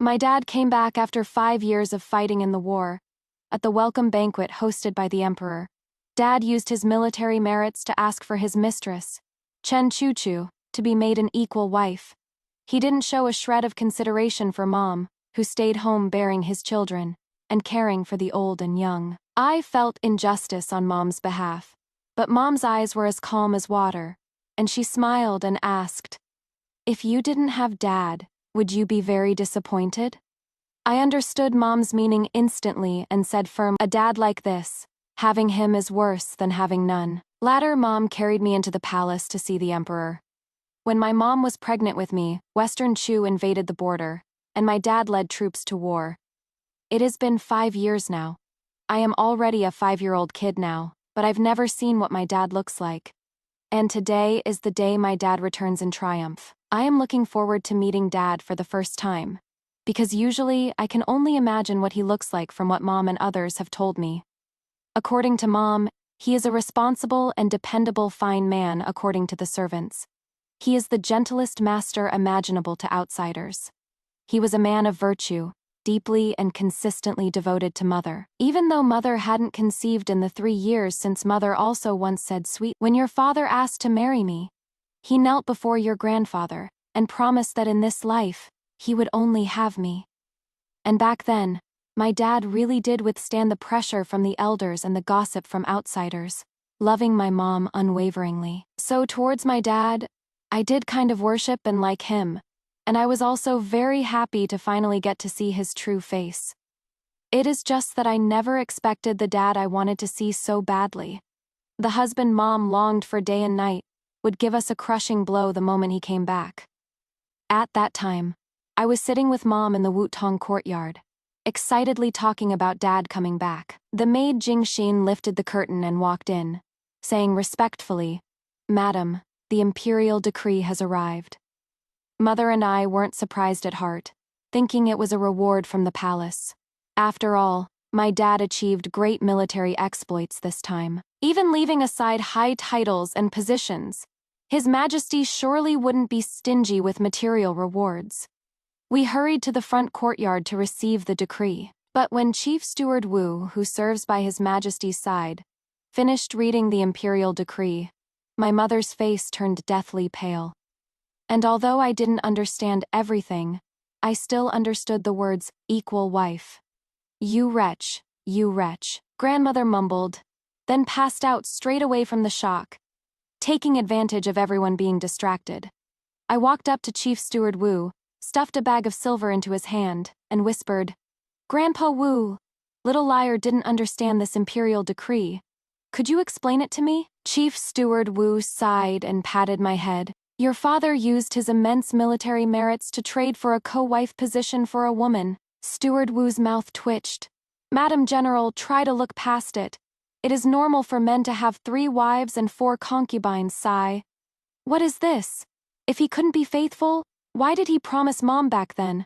My dad came back after 5 years of fighting in the war. At the welcome banquet hosted by the emperor, Dad used his military merits to ask for his mistress, Chen Chuchu, to be made an equal wife. He didn't show a shred of consideration for Mom, who stayed home bearing his children and caring for the old and young. I felt injustice on Mom's behalf, but Mom's eyes were as calm as water, and she smiled and asked, "If you didn't have Dad, would you be very disappointed?" I understood Mom's meaning instantly and said firm, "A dad like this, having him is worse than having none." Later, Mom carried me into the palace to see the emperor. When my mom was pregnant with me, Western Chu invaded the border, and my dad led troops to war. It has been 5 years now. I am already a 5-year-old kid now, but I've never seen what my dad looks like. And today is the day my dad returns in triumph. I am looking forward to meeting Dad for the first time, because usually I can only imagine what he looks like from what Mom and others have told me. According to Mom, he is a responsible and dependable fine man according to the servants. He is the gentlest master imaginable to outsiders. He was a man of virtue, deeply and consistently devoted to Mother. Even though Mother hadn't conceived in the 3 years since Mother also once said, "Sweet, when your father asked to marry me, he knelt before your grandfather and promised that in this life, he would only have me." And back then, my dad really did withstand the pressure from the elders and the gossip from outsiders, loving my mom unwaveringly. So towards my dad, I did kind of worship and like him, and I was also very happy to finally get to see his true face. It is just that I never expected the dad I wanted to see so badly. The husband Mom longed for day and night would give us a crushing blow the moment he came back. At that time, I was sitting with Mom in the Wutong courtyard, excitedly talking about Dad coming back. The maid Jingxin lifted the curtain and walked in, saying respectfully, "Madam, the imperial decree has arrived." Mother and I weren't surprised at heart, thinking it was a reward from the palace. After all, my dad achieved great military exploits this time. Even leaving aside high titles and positions, His Majesty surely wouldn't be stingy with material rewards. We hurried to the front courtyard to receive the decree, but when Chief Steward Wu, who serves by His Majesty's side, finished reading the imperial decree, my mother's face turned deathly pale. And although I didn't understand everything, I still understood the words, "equal wife." You wretch," grandmother mumbled, then passed out straight away from the shock, taking advantage of everyone being distracted. I walked up to Chief Steward Wu, stuffed a bag of silver into his hand, and whispered, "Grandpa Wu, Little Liar didn't understand this imperial decree. Could you explain it to me?" Chief Steward Wu sighed and patted my head. "Your father used his immense military merits to trade for a co-wife position for a woman." Steward Wu's mouth twitched. "Madam General, try to look past it. It is normal for men to have 3 wives and 4 concubines, sigh. What is this? If he couldn't be faithful, why did he promise Mom back then?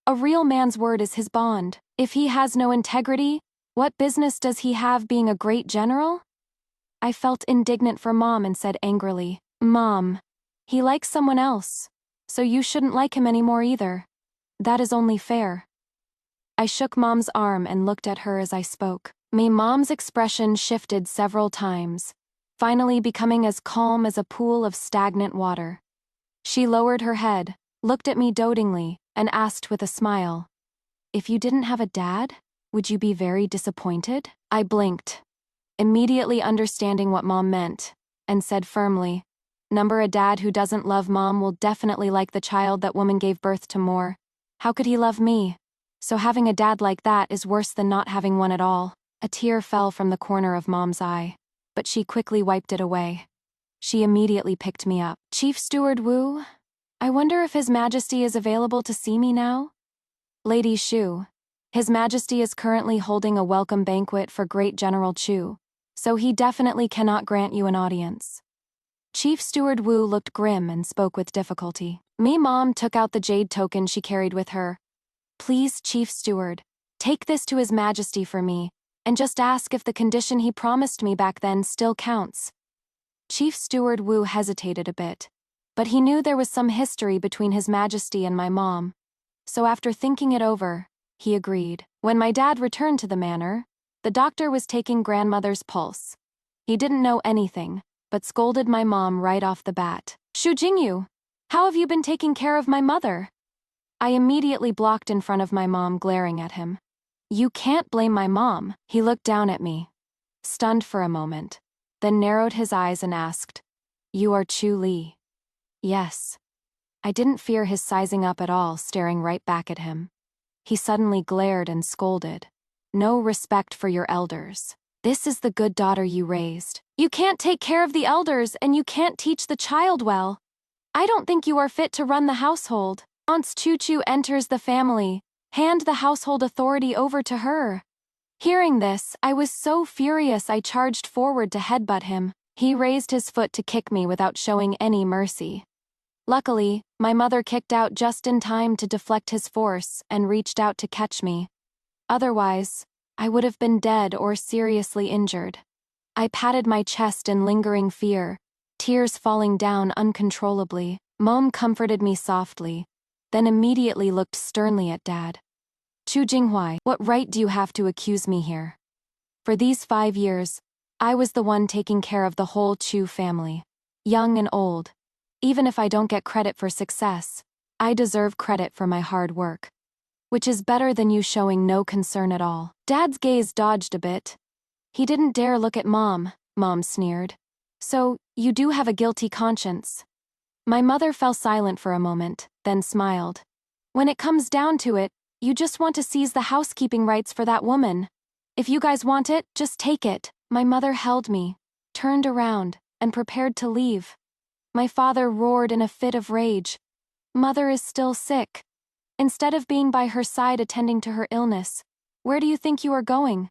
A real man's word is his bond. If he has no integrity, what business does he have being a great general?" I felt indignant for Mom and said angrily, "Mom, he likes someone else, so you shouldn't like him anymore either. That is only fair." I shook Mom's arm and looked at her as I spoke. Mom's expression shifted several times, finally becoming as calm as a pool of stagnant water. She lowered her head, looked at me dotingly, and asked with a smile, "If you didn't have a dad, would you be very disappointed?" I blinked, immediately understanding what Mom meant, and said firmly, A dad who doesn't love Mom will definitely like the child that woman gave birth to more. How could he love me? So having a dad like that is worse than not having one at all." A tear fell from the corner of Mom's eye, but she quickly wiped it away. She immediately picked me up. "Chief Steward Wu, I wonder if His Majesty is available to see me now?" "Lady Shu, His Majesty is currently holding a welcome banquet for Great General Chu, so he definitely cannot grant you an audience." Chief Steward Wu looked grim and spoke with difficulty. Mom took out the jade token she carried with her. "Please, Chief Steward, take this to His Majesty for me, and just ask if the condition he promised me back then still counts." Chief Steward Wu hesitated a bit, but he knew there was some history between His Majesty and my mom. So after thinking it over, he agreed. When my dad returned to the manor, the doctor was taking grandmother's pulse. He didn't know anything, but scolded my mom right off the bat. Shu Jingyu, how have you been taking care of my mother? I immediately blocked in front of my mom, glaring at him. You can't blame my mom. He looked down at me, stunned for a moment, then narrowed his eyes and asked, You are Chu Li? Yes. I didn't fear his sizing up at all, staring right back at him. He suddenly glared and scolded. No respect for your elders. This is the good daughter you raised. You can't take care of the elders and you can't teach the child well. I don't think you are fit to run the household. Once Chu enters the family, hand the household authority over to her. Hearing this, I was so furious I charged forward to headbutt him. He raised his foot to kick me without showing any mercy. Luckily, my mother kicked out just in time to deflect his force and reached out to catch me. Otherwise, I would have been dead or seriously injured. I patted my chest in lingering fear, tears falling down uncontrollably. Mom comforted me softly, then immediately looked sternly at Dad. Chu Jinghuai, what right do you have to accuse me here? For these 5 years, I was the one taking care of the whole Chu family, young and old. Even if I don't get credit for success, I deserve credit for my hard work. Which is better than you showing no concern at all. Dad's gaze dodged a bit. He didn't dare look at Mom, Mom sneered. So, you do have a guilty conscience. My mother fell silent for a moment, then smiled. When it comes down to it, you just want to seize the housekeeping rights for that woman. If you guys want it, just take it. My mother held me, turned around, and prepared to leave. My father roared in a fit of rage. Mother is still sick. Instead of being by her side attending to her illness, where do you think you are going?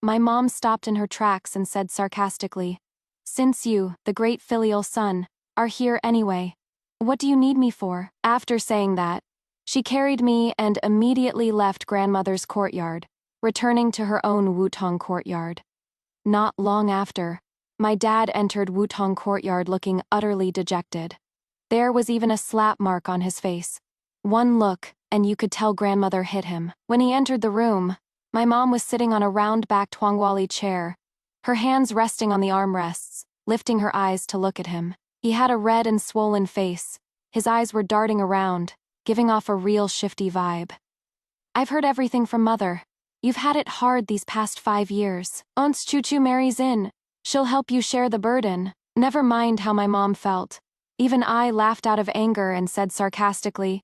My mom stopped in her tracks and said sarcastically, Since you, the great filial son, are here anyway, what do you need me for? After saying that, she carried me and immediately left grandmother's courtyard, returning to her own Wutong courtyard. Not long after, my dad entered Wutong courtyard looking utterly dejected. There was even a slap mark on his face. One look, and you could tell grandmother hit him. When he entered the room, my mom was sitting on a round-backed Huangwali chair, her hands resting on the armrests, lifting her eyes to look at him. He had a red and swollen face. His eyes were darting around, giving off a real shifty vibe. I've heard everything from Mother. You've had it hard these past 5 years. Once Chu marries in, she'll help you share the burden. Never mind how my mom felt. Even I laughed out of anger and said sarcastically,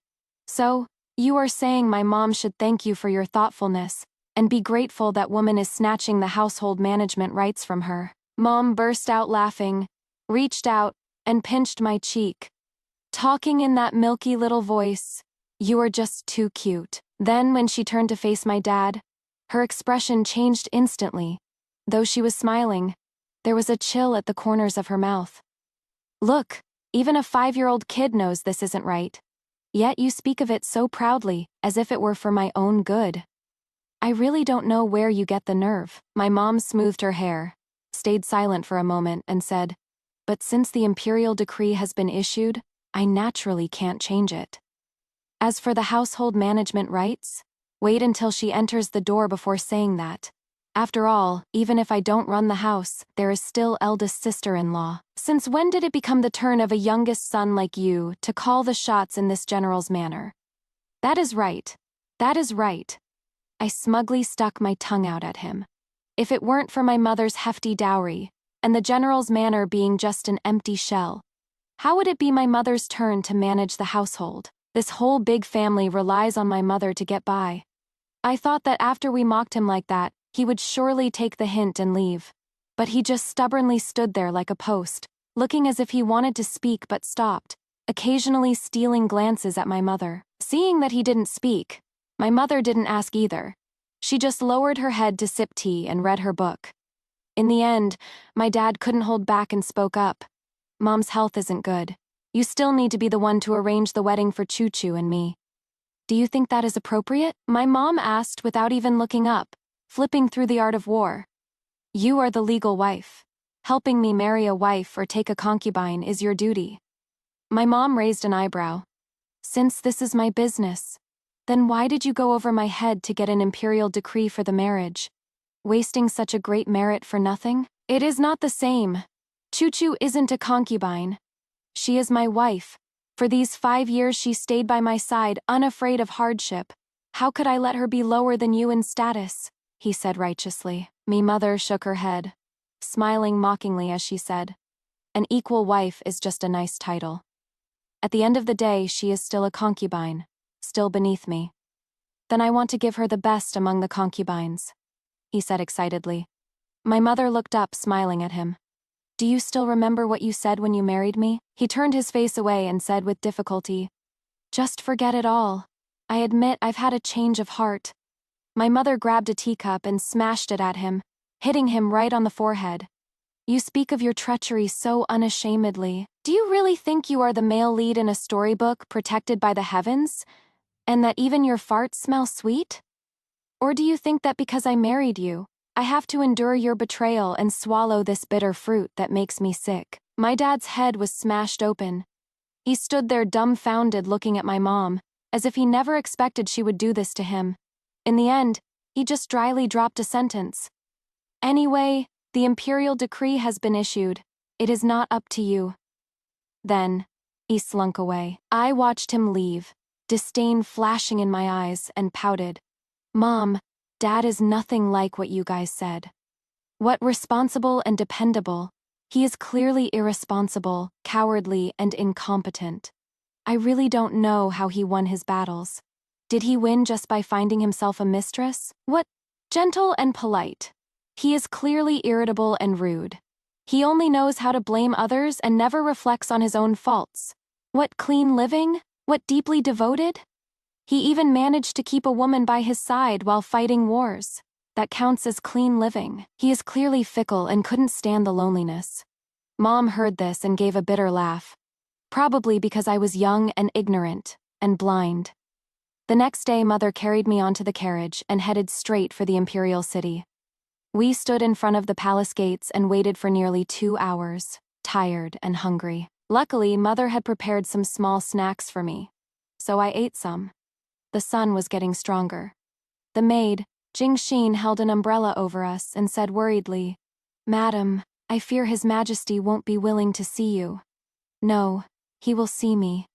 So, you are saying my mom should thank you for your thoughtfulness, and be grateful that woman is snatching the household management rights from her. Mom burst out laughing, reached out, and pinched my cheek. Talking in that milky little voice, you are just too cute. Then when she turned to face my dad, her expression changed instantly. Though she was smiling, there was a chill at the corners of her mouth. Look, even a 5-year-old kid knows this isn't right. Yet you speak of it so proudly, as if it were for my own good. I really don't know where you get the nerve. My mom smoothed her hair, stayed silent for a moment, and said, But since the imperial decree has been issued, I naturally can't change it. As for the household management rights, wait until she enters the door before saying that. After all, even if I don't run the house, there is still eldest sister-in-law. Since when did it become the turn of a youngest son like you to call the shots in this general's manner? That is right. That is right. I smugly stuck my tongue out at him. If it weren't for my mother's hefty dowry, and the general's manor being just an empty shell, how would it be my mother's turn to manage the household? This whole big family relies on my mother to get by. I thought that after we mocked him like that, he would surely take the hint and leave. But he just stubbornly stood there like a post, looking as if he wanted to speak but stopped, occasionally stealing glances at my mother. Seeing that he didn't speak, my mother didn't ask either. She just lowered her head to sip tea and read her book. In the end, my dad couldn't hold back and spoke up. Mom's health isn't good. You still need to be the one to arrange the wedding for Chu and me. Do you think that is appropriate? My mom asked without even looking up, flipping through The Art of War. You are the legal wife. Helping me marry a wife or take a concubine is your duty. My mom raised an eyebrow. Since this is my business, Then why did you go over my head to get an imperial decree for the marriage? Wasting such a great merit for nothing? It is not the same. Chu-Chu isn't a concubine. She is my wife. For these 5 years she stayed by my side, unafraid of hardship. How could I let her be lower than you in status? He said righteously. Me mother shook her head, smiling mockingly as she said, an equal wife is just a nice title. At the end of the day, she is still a concubine, still beneath me. Then I want to give her the best among the concubines, he said excitedly. My mother looked up, smiling at him. Do you still remember what you said when you married me? He turned his face away and said with difficulty, just forget it all. I admit I've had a change of heart. My mother grabbed a teacup and smashed it at him, hitting him right on the forehead. You speak of your treachery so unashamedly. Do you really think you are the male lead in a storybook protected by the heavens, and that even your farts smell sweet? Or do you think that because I married you, I have to endure your betrayal and swallow this bitter fruit that makes me sick? My dad's head was smashed open. He stood there dumbfounded looking at my mom, as if he never expected she would do this to him. In the end, he just dryly dropped a sentence. Anyway, the imperial decree has been issued. It is not up to you. Then, he slunk away. I watched him leave, disdain flashing in my eyes, and pouted. Mom, Dad is nothing like what you guys said. What responsible and dependable. He is clearly irresponsible, cowardly, and incompetent. I really don't know how he won his battles. Did he win just by finding himself a mistress? What? Gentle and polite. He is clearly irritable and rude. He only knows how to blame others and never reflects on his own faults. What clean living? What deeply devoted? He even managed to keep a woman by his side while fighting wars. That counts as clean living. He is clearly fickle and couldn't stand the loneliness. Mom heard this and gave a bitter laugh. Probably because I was young and ignorant and blind. The next day, Mother carried me onto the carriage and headed straight for the imperial city. We stood in front of the palace gates and waited for nearly 2 hours, tired and hungry. Luckily, Mother had prepared some small snacks for me, so I ate some. The sun was getting stronger. The maid, Jing Xin, held an umbrella over us and said worriedly, Madam, I fear His Majesty won't be willing to see you. No, he will see me.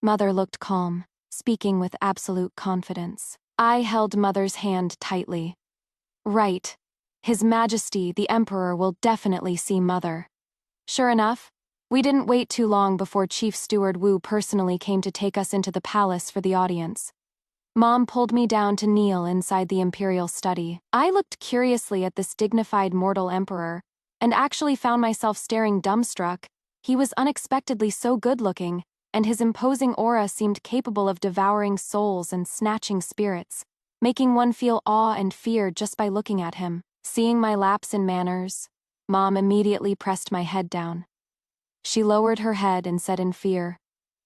Mother looked calm, speaking with absolute confidence. I held Mother's hand tightly. Right. His Majesty, the Emperor, will definitely see Mother. Sure enough, we didn't wait too long before Chief Steward Wu personally came to take us into the palace for the audience. Mom pulled me down to kneel inside the imperial study. I looked curiously at this dignified mortal emperor, and actually found myself staring dumbstruck. He was unexpectedly so good-looking, and his imposing aura seemed capable of devouring souls and snatching spirits, making one feel awe and fear just by looking at him. Seeing my lapse in manners, Mom immediately pressed my head down. She lowered her head and said in fear,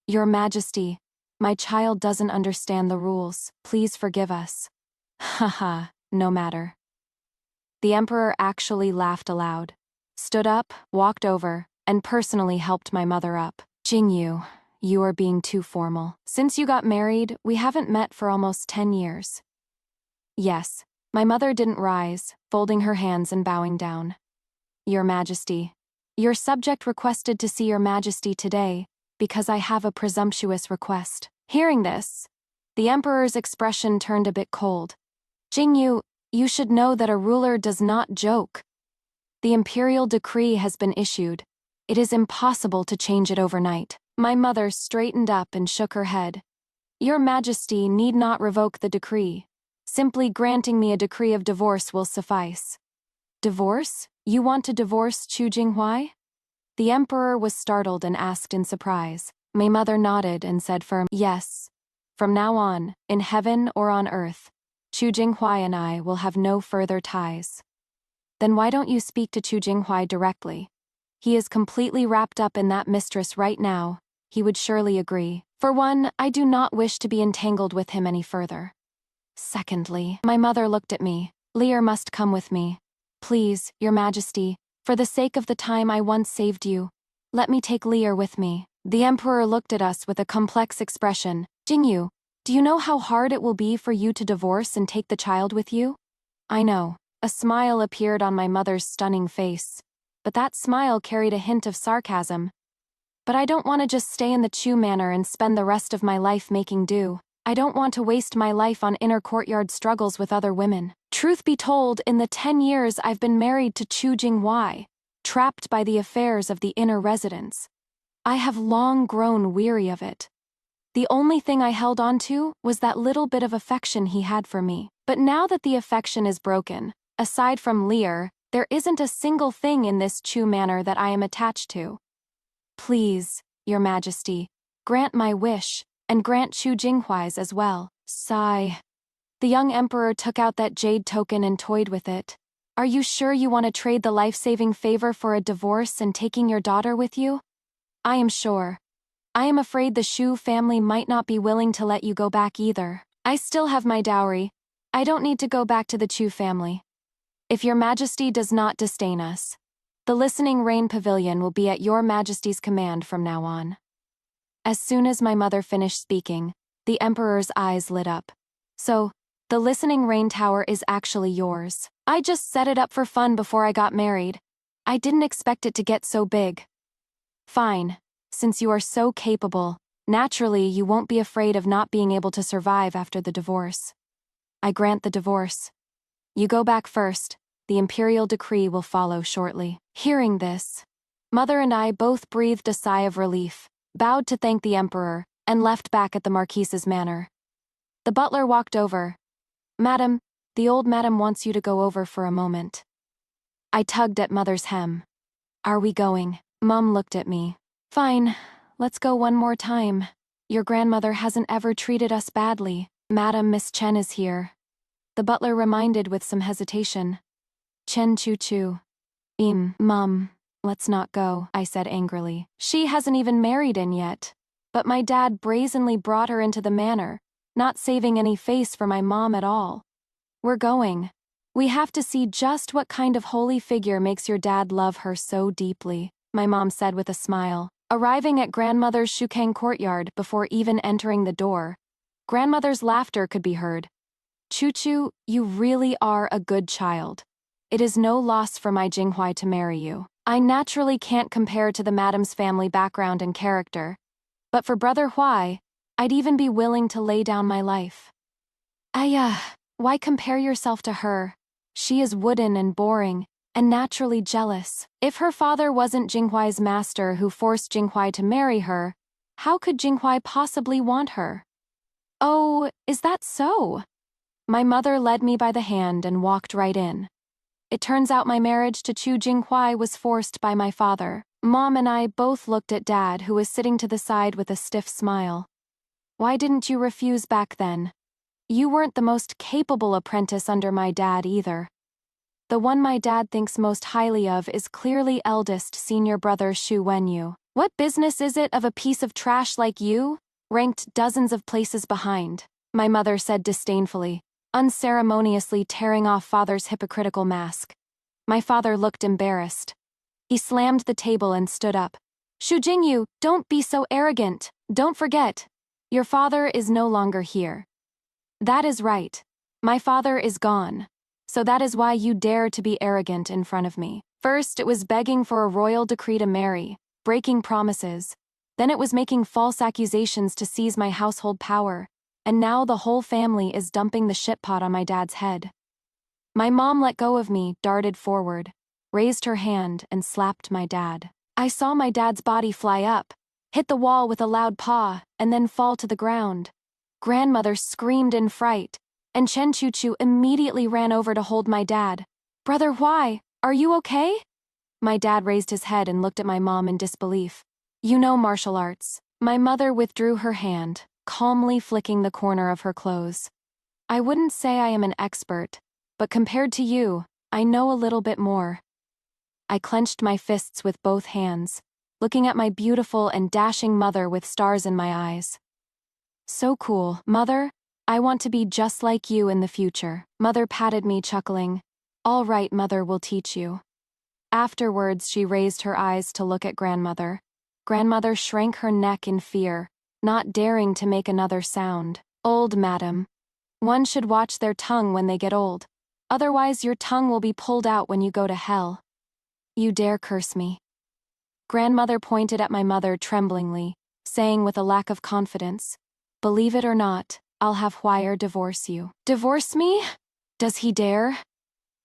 Your Majesty, my child doesn't understand the rules. Please forgive us. Haha, no matter. The Emperor actually laughed aloud, stood up, walked over, and personally helped my mother up. Jingyu, you are being too formal. Since you got married, we haven't met for almost 10 years. Yes. My mother didn't rise, folding her hands and bowing down. Your Majesty, your subject requested to see Your Majesty today, because I have a presumptuous request. Hearing this, the Emperor's expression turned a bit cold. Jingyu, you should know that a ruler does not joke. The imperial decree has been issued. It is impossible to change it overnight. My mother straightened up and shook her head. Your Majesty need not revoke the decree. Simply granting me a decree of divorce will suffice. Divorce? You want to divorce Chu Jinghui? The Emperor was startled and asked in surprise. My mother nodded and said firm, Yes. From now on, in heaven or on earth, Chu Jinghui and I will have no further ties. Then why don't you speak to Chu Jinghui directly? He is completely wrapped up in that mistress right now. He would surely agree. For one, I do not wish to be entangled with him any further. Secondly, my mother looked at me. Lear must come with me. Please, Your Majesty, for the sake of the time I once saved you, let me take Lear with me. The Emperor looked at us with a complex expression. Jingyu, Do you know how hard it will be for you to divorce and take the child with you? I know. A smile appeared on my mother's stunning face. But that smile carried a hint of sarcasm. But I don't want to just stay in the Chu manor and spend the rest of my life making do. I don't want to waste my life on inner courtyard struggles with other women. Truth be told, in the 10 years I've been married to Chu Jinghuai, trapped by the affairs of the inner residence, I have long grown weary of it. The only thing I held on to was that little bit of affection he had for me. But now that the affection is broken, aside from Lear, there isn't a single thing in this Chu manor that I am attached to. Please, Your Majesty, grant my wish, and grant Chu Jinghuai's as well. Sigh. The young emperor took out that jade token and toyed with it. Are you sure you want to trade the life-saving favor for a divorce and taking your daughter with you? I am sure. I am afraid the Shu family might not be willing to let you go back either. I still have my dowry. I don't need to go back to the Chu family. If Your Majesty does not disdain us, the Listening Rain Pavilion will be at Your Majesty's command from now on. As soon as my mother finished speaking, the Emperor's eyes lit up. So, the Listening Rain Tower is actually yours. I just set it up for fun before I got married. I didn't expect it to get so big. Fine. Since you are so capable, naturally you won't be afraid of not being able to survive after the divorce. I grant the divorce. You go back first. The imperial decree will follow shortly. Hearing this, Mother and I both breathed a sigh of relief, bowed to thank the Emperor, and left back at the Marquise's manor. The butler walked over. Madam, the old madam wants you to go over for a moment. I tugged at Mother's hem. Are we going? Mum looked at me. Fine, let's go one more time. Your grandmother hasn't ever treated us badly. Madam, Miss Chen is here. The butler reminded with some hesitation. Chen Chu. Mum, let's not go, I said angrily. She hasn't even married in yet. But my dad brazenly brought her into the manor, not saving any face for my mom at all. We're going. We have to see just what kind of holy figure makes your dad love her so deeply, my mom said with a smile. Arriving at grandmother's Shukang courtyard before even entering the door, grandmother's laughter could be heard. Chu, you really are a good child. It is no loss for my Jinghuai to marry you. I naturally can't compare to the madam's family background and character, but for Brother Huai, I'd even be willing to lay down my life. Why compare yourself to her? She is wooden and boring, and naturally jealous. If her father wasn't Jinghuai's master who forced Jinghuai to marry her, how could Jinghuai possibly want her? Oh, is that so? My mother led me by the hand and walked right in. It turns out my marriage to Chu Jinghuai was forced by my father. Mom and I both looked at Dad, who was sitting to the side with a stiff smile. Why didn't you refuse back then? You weren't the most capable apprentice under my dad either. The one my dad thinks most highly of is clearly eldest senior brother Xu Wenyu. What business is it of a piece of trash like you, ranked dozens of places behind? My mother said disdainfully, unceremoniously tearing off father's hypocritical mask. My father looked embarrassed. He slammed the table and stood up. Xu Jingyu, don't be so arrogant. Don't forget, your father is no longer here. That is right. My father is gone. So that is why you dare to be arrogant in front of me. First, it was begging for a royal decree to marry, breaking promises. Then it was making false accusations to seize my household power. And now the whole family is dumping the shitpot on my dad's head. My mom let go of me, darted forward, raised her hand, and slapped my dad. I saw my dad's body fly up, hit the wall with a loud paw, and then fall to the ground. Grandmother screamed in fright, and Chen Chu immediately ran over to hold my dad. Brother Huai, are you okay? My dad raised his head and looked at my mom in disbelief. You know martial arts. My mother withdrew her hand, calmly flicking the corner of her clothes. I wouldn't say I am an expert, but compared to you, I know a little bit more. I clenched my fists with both hands, looking at my beautiful and dashing mother with stars in my eyes. So cool, Mother. I want to be just like you in the future. Mother patted me, chuckling. All right, Mother will teach you. Afterwards, she raised her eyes to look at Grandmother. Grandmother shrank her neck in fear, not daring to make another sound. Old madam. One should watch their tongue when they get old. Otherwise your tongue will be pulled out when you go to hell. You dare curse me. Grandmother pointed at my mother tremblingly, saying with a lack of confidence, "Believe it or not, I'll have Huire divorce you." Divorce me? Does he dare?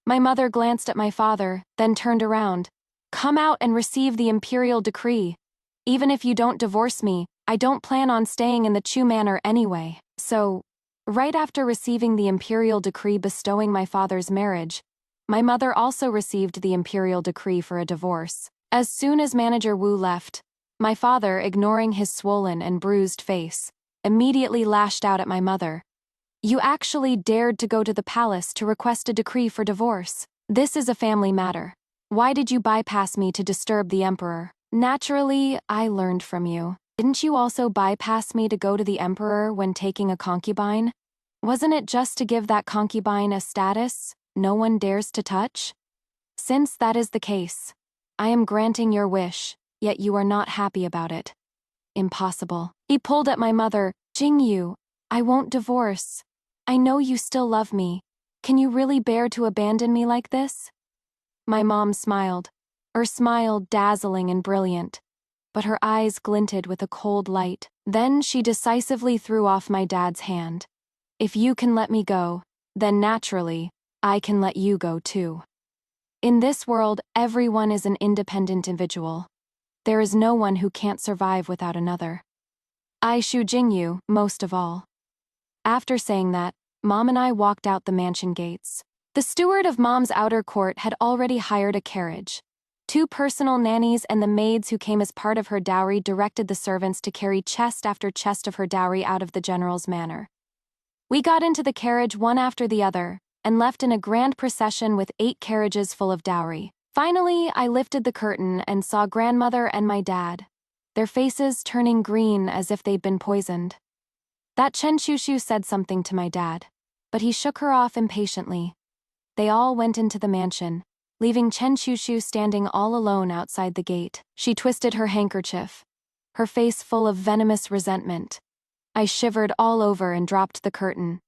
My mother glanced at my father, then turned around. "Come out and receive the imperial decree. Even if you don't divorce me, I don't plan on staying in the Chu manor anyway." So, right after receiving the imperial decree bestowing my father's marriage, my mother also received the imperial decree for a divorce. As soon as Manager Wu left, my father, ignoring his swollen and bruised face, immediately lashed out at my mother. "You actually dared to go to the palace to request a decree for divorce. This is a family matter. Why did you bypass me to disturb the emperor? Naturally, I learned from you. Didn't you also bypass me to go to the emperor when taking a concubine? Wasn't it just to give that concubine a status no one dares to touch? Since that is the case, I am granting your wish, yet you are not happy about it. Impossible." He pulled at my mother. "Jingyu, I won't divorce. I know you still love me. Can you really bear to abandon me like this?" My mom smiled, her smile dazzling and brilliant, but her eyes glinted with a cold light. Then she decisively threw off my dad's hand. "If you can let me go, then naturally, I can let you go too. In this world, everyone is an independent individual. There is no one who can't survive without another. I Shu Jingyu, most of all." After saying that, Mom and I walked out the mansion gates. The steward of Mom's outer court had already hired a carriage. 2 personal nannies and the maids who came as part of her dowry directed the servants to carry chest after chest of her dowry out of the general's manor. We got into the carriage one after the other, and left in a grand procession with 8 carriages full of dowry. Finally, I lifted the curtain and saw grandmother and my dad, their faces turning green as if they'd been poisoned. That Chen Shushu said something to my dad, but he shook her off impatiently. They all went into the mansion, leaving Chen Shushu standing all alone outside the gate. She twisted her handkerchief, her face full of venomous resentment. I shivered all over and dropped the curtain.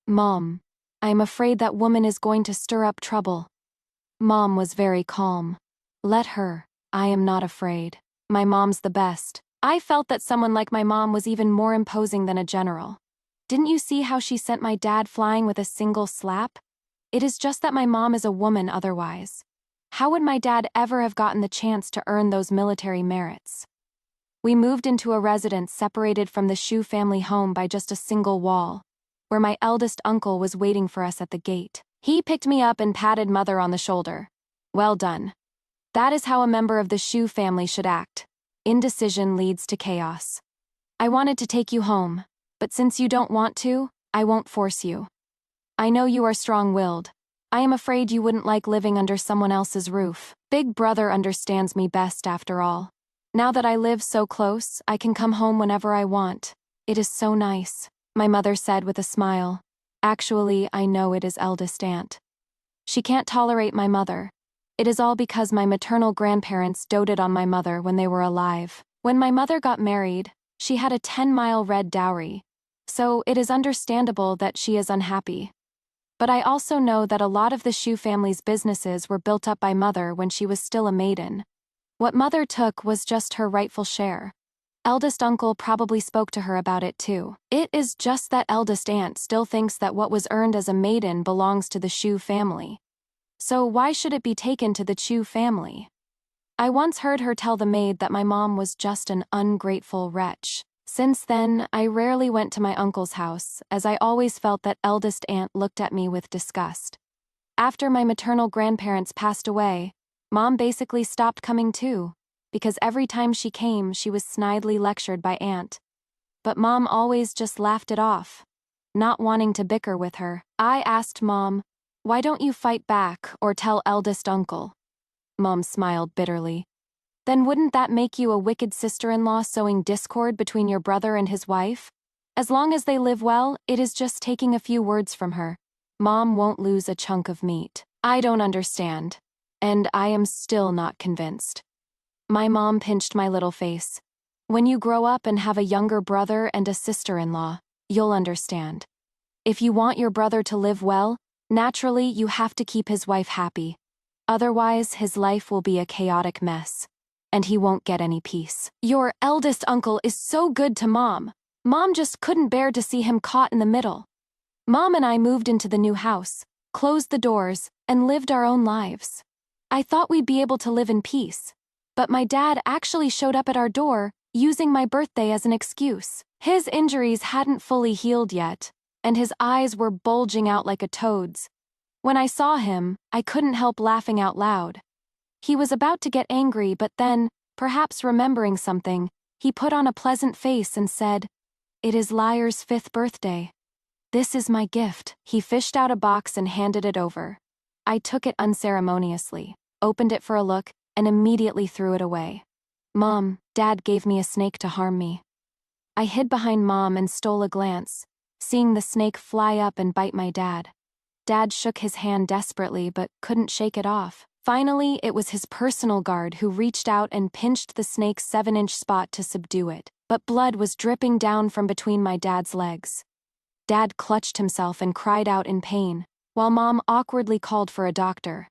"Mom, I am afraid that woman is going to stir up trouble." Mom was very calm. "Let her. I am not afraid. My mom's the best." I felt that someone like my mom was even more imposing than a general. Didn't you see how she sent my dad flying with a single slap? It is just that my mom is a woman otherwise. How would my dad ever have gotten the chance to earn those military merits? We moved into a residence separated from the Shu family home by just a single wall, where my eldest uncle was waiting for us at the gate. He picked me up and patted mother on the shoulder. "Well done. That is how a member of the Shu family should act. Indecision leads to chaos. I wanted to take you home, but since you don't want to, I won't force you. I know you are strong-willed. I am afraid you wouldn't like living under someone else's roof. Big brother understands me best after all. Now that I live so close, I can come home whenever I want. It is so nice," my mother said with a smile. "Actually, I know it is eldest aunt. She can't tolerate my mother. It is all because my maternal grandparents doted on my mother when they were alive. When my mother got married, she had a 10-mile red dowry, so it is understandable that she is unhappy. But I also know that a lot of the Shu family's businesses were built up by mother when she was still a maiden. What mother took was just her rightful share. Eldest uncle probably spoke to her about it too. It is just that eldest aunt still thinks that what was earned as a maiden belongs to the Shu family. So why should it be taken to the Chu family? I once heard her tell the maid that my mom was just an ungrateful wretch. Since then, I rarely went to my uncle's house, as I always felt that eldest aunt looked at me with disgust. After my maternal grandparents passed away, Mom basically stopped coming too, because every time she came, she was snidely lectured by aunt. But Mom always just laughed it off, not wanting to bicker with her. I asked Mom, "Why don't you fight back or tell eldest uncle?" Mom smiled bitterly. "Then wouldn't that make you a wicked sister-in-law sowing discord between your brother and his wife? As long as they live well, it is just taking a few words from her. Mom won't lose a chunk of meat." I don't understand. And I am still not convinced. My mom pinched my little face. "When you grow up and have a younger brother and a sister-in-law, You'll understand. If you want your brother to live well, naturally you have to keep his wife happy. Otherwise, his life will be a chaotic mess, and he won't get any peace. Your eldest uncle is so good to Mom. Mom just couldn't bear to see him caught in the middle. Mom and I moved into the new house, closed the doors, and lived our own lives. I thought we'd be able to live in peace, but my dad actually showed up at our door, using my birthday as an excuse. His injuries hadn't fully healed yet, and his eyes were bulging out like a toad's. When I saw him, I couldn't help laughing out loud. He was about to get angry, but then, perhaps remembering something, he put on a pleasant face and said, "It is Liar's 5th birthday. This is my gift." He fished out a box and handed it over. I took it unceremoniously, opened it for a look, and immediately threw it away. Mom, Dad gave me a snake to harm me. I hid behind Mom and stole a glance, seeing the snake fly up and bite my dad. Dad shook his hand desperately but couldn't shake it off. Finally, it was his personal guard who reached out and pinched the snake's 7-inch spot to subdue it, but blood was dripping down from between my dad's legs. Dad clutched himself and cried out in pain, while Mom awkwardly called for a doctor.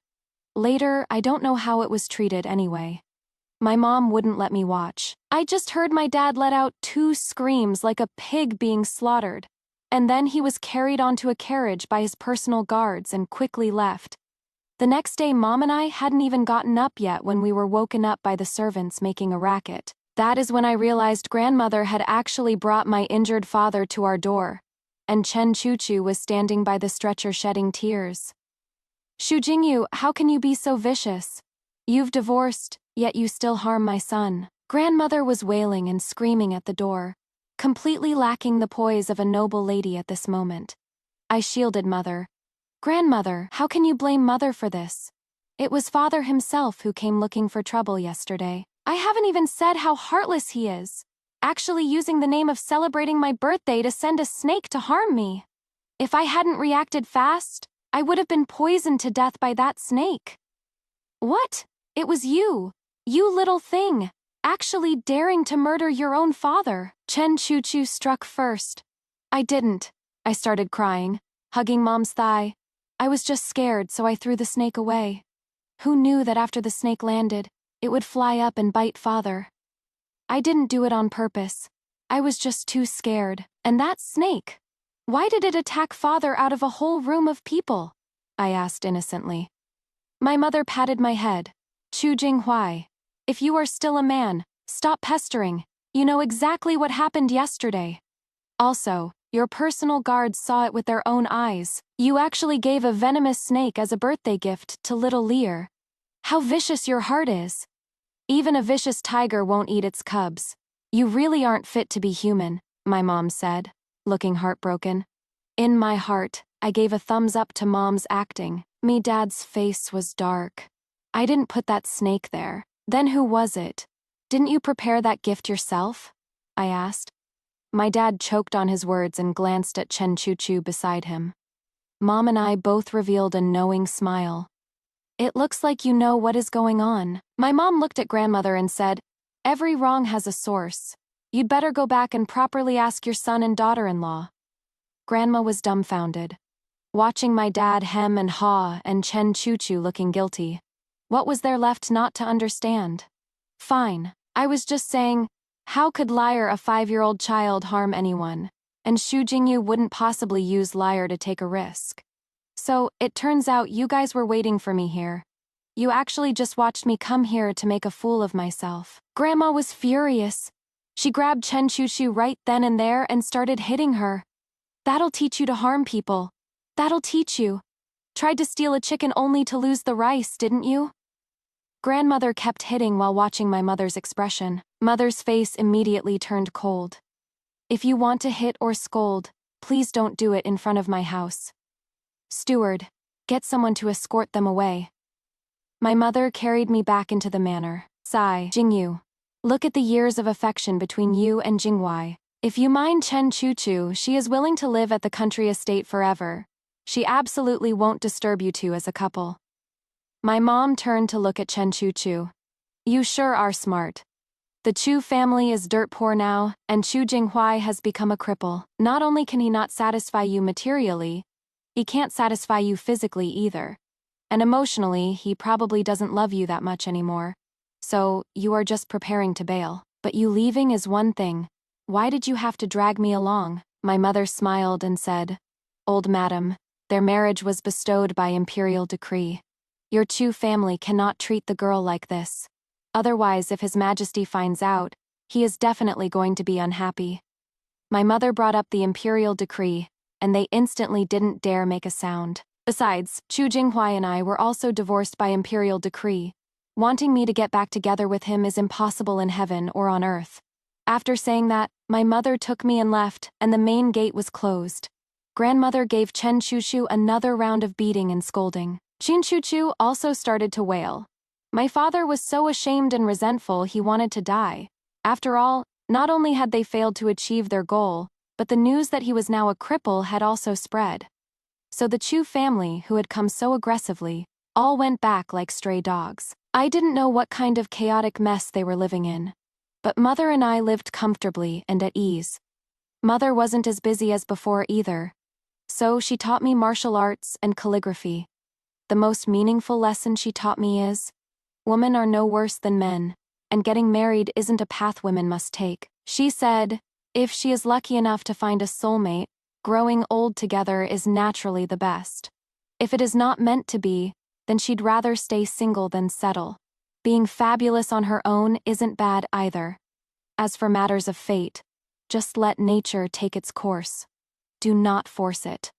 Later, I don't know how it was treated anyway. My mom wouldn't let me watch. I just heard my dad let out 2 screams like a pig being slaughtered, and then he was carried onto a carriage by his personal guards and quickly left. The next day, Mom and I hadn't even gotten up yet when we were woken up by the servants making a racket. That is when I realized Grandmother had actually brought my injured father to our door, and Chen Chuchu was standing by the stretcher shedding tears. "Xu Jingyu, how can you be so vicious? You've divorced, yet you still harm my son." Grandmother was wailing and screaming at the door, completely lacking the poise of a noble lady at this moment. I shielded Mother. "Grandmother, how can you blame Mother for this? It was Father himself who came looking for trouble yesterday. I haven't even said how heartless he is, actually using the name of celebrating my birthday to send a snake to harm me. If I hadn't reacted fast, I would have been poisoned to death by that snake." "What? It was you little thing, actually daring to murder your own father." Chen Chuchu struck first. "I didn't." I started crying, hugging Mom's thigh. "I was just scared, so I threw the snake away. Who knew that after the snake landed, it would fly up and bite Father? I didn't do it on purpose. I was just too scared. And that snake, why did it attack Father out of a whole room of people?" I asked innocently. My mother patted my head. "Chu Jinghuai, if you are still a man, stop pestering. You know exactly what happened yesterday. Also, your personal guards saw it with their own eyes. You actually gave a venomous snake as a birthday gift to little Lear. How vicious your heart is. Even a vicious tiger won't eat its cubs. You really aren't fit to be human," my mom said, looking heartbroken. In my heart, I gave a thumbs up to Mom's acting. Me Dad's face was dark. "I didn't put that snake there. Then who was it? Didn't you prepare that gift yourself?" I asked. My dad choked on his words and glanced at Chen Chuchu beside him. Mom and I both revealed a knowing smile. "It looks like you know what is going on." My mom looked at Grandmother and said, "Every wrong has a source. You'd better go back and properly ask your son and daughter-in-law." Grandma was dumbfounded, watching my dad hem and haw and Chen Chuchu looking guilty. What was there left not to understand? "Fine. I was just saying, how could Liar, a 5-year-old child, harm anyone? And Xu Jingyu wouldn't possibly use Liar to take a risk. So, it turns out you guys were waiting for me here. You actually just watched me come here to make a fool of myself." Grandma was furious. She grabbed Chen Chuchu right then and there and started hitting her. "That'll teach you to harm people. That'll teach you. Tried to steal a chicken only to lose the rice, didn't you?" Grandmother kept hitting while watching my mother's expression. Mother's face immediately turned cold. "If you want to hit or scold, please don't do it in front of my house. Steward, get someone to escort them away." My mother carried me back into the manor. "Sigh, Jingyu. Look at the years of affection between you and Jinghuai. If you mind Chen Chuchu, she is willing to live at the country estate forever. She absolutely won't disturb you two as a couple." My mom turned to look at Chen Chuchu. "You sure are smart. The Chu family is dirt poor now, and Chu Jinghuai has become a cripple. Not only can he not satisfy you materially, he can't satisfy you physically either. And emotionally, he probably doesn't love you that much anymore. So, you are just preparing to bail. But you leaving is one thing. Why did you have to drag me along? My mother smiled and said, Old madam, their marriage was bestowed by imperial decree. Your Chu family cannot treat the girl like this. Otherwise, if His Majesty finds out, he is definitely going to be unhappy. My mother brought up the imperial decree, and they instantly didn't dare make a sound. Besides, Chu Jinghuai and I were also divorced by imperial decree. Wanting me to get back together with him is impossible in heaven or on earth. After saying that, my mother took me and left, and the main gate was closed. Grandmother gave Chen Chuchu another round of beating and scolding. Chen Chuchu also started to wail. My father was so ashamed and resentful he wanted to die. After all, not only had they failed to achieve their goal, but the news that he was now a cripple had also spread. So the Chu family, who had come so aggressively, all went back like stray dogs. I didn't know what kind of chaotic mess they were living in. But Mother and I lived comfortably and at ease. Mother wasn't as busy as before either. So she taught me martial arts and calligraphy. The most meaningful lesson she taught me is, women are no worse than men, and getting married isn't a path women must take. She said, if she is lucky enough to find a soulmate, growing old together is naturally the best. If it is not meant to be, then she'd rather stay single than settle. Being fabulous on her own isn't bad either. As for matters of fate, just let nature take its course. Do not force it.